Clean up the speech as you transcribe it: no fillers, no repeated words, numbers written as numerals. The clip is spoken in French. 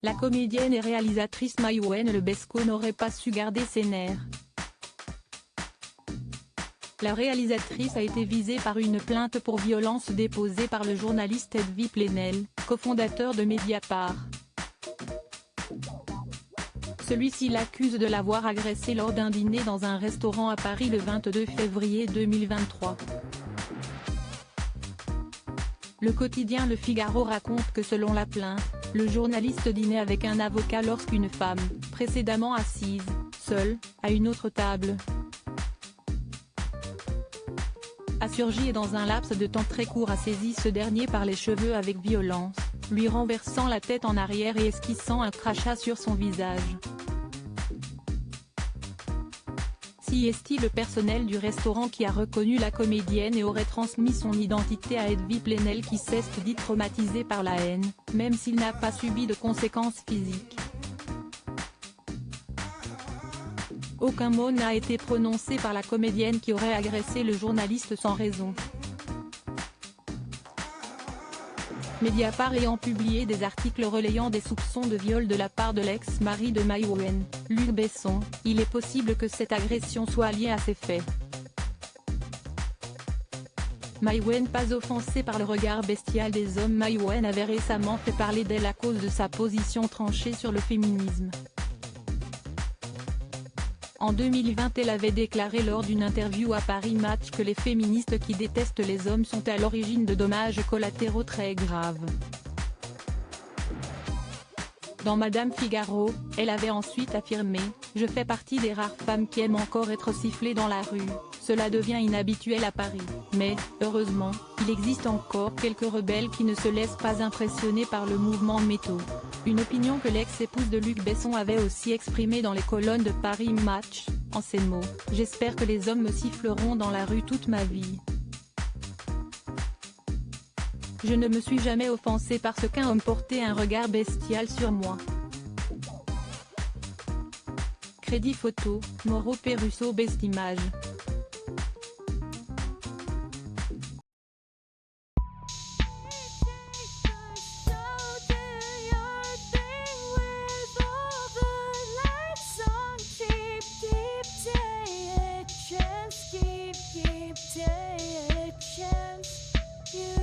La comédienne et réalisatrice Maïwenn Lebesco n'aurait pas su garder ses nerfs. La réalisatrice a été visée par une plainte pour violence déposée par le journaliste Edwy Plenel, cofondateur de Mediapart. Celui-ci l'accuse de l'avoir agressée lors d'un dîner dans un restaurant à Paris le 22 février 2023. Le quotidien Le Figaro raconte que selon la plainte, le journaliste dînait avec un avocat lorsqu'une femme, précédemment assise, seule, à une autre table, a surgi et dans un laps de temps très court a saisi ce dernier par les cheveux avec violence, lui renversant la tête en arrière et esquissant un crachat sur son visage. C'est le personnel du restaurant qui a reconnu la comédienne et aurait transmis son identité à Edwy Plenel qui s'est dit traumatisé par la haine, même s'il n'a pas subi de conséquences physiques. Aucun mot n'a été prononcé par la comédienne qui aurait agressé le journaliste sans raison. Mediapart ayant publié des articles relayant des soupçons de viol de la part de l'ex-mari de Maïwenn, Luc Besson, il est possible que cette agression soit liée à ces faits. Maïwenn pas offensée par le regard bestial des hommes. Maïwenn avait récemment fait parler d'elle à cause de sa position tranchée sur le féminisme. En 2020 elle avait déclaré lors d'une interview à Paris Match que les féministes qui détestent les hommes sont à l'origine de dommages collatéraux très graves. Dans Madame Figaro, elle avait ensuite affirmé « Je fais partie des rares femmes qui aiment encore être sifflées dans la rue, cela devient inhabituel à Paris, mais, heureusement, il existe encore quelques rebelles qui ne se laissent pas impressionner par le mouvement MeToo ». Une opinion que l'ex-épouse de Luc Besson avait aussi exprimée dans les colonnes de Paris Match, en ces mots « J'espère que les hommes me siffleront dans la rue toute ma vie. Je ne me suis jamais offensée parce qu'un homme portait un regard bestial sur moi. » Crédit photo, Mauro Peruso. Best Image. Keep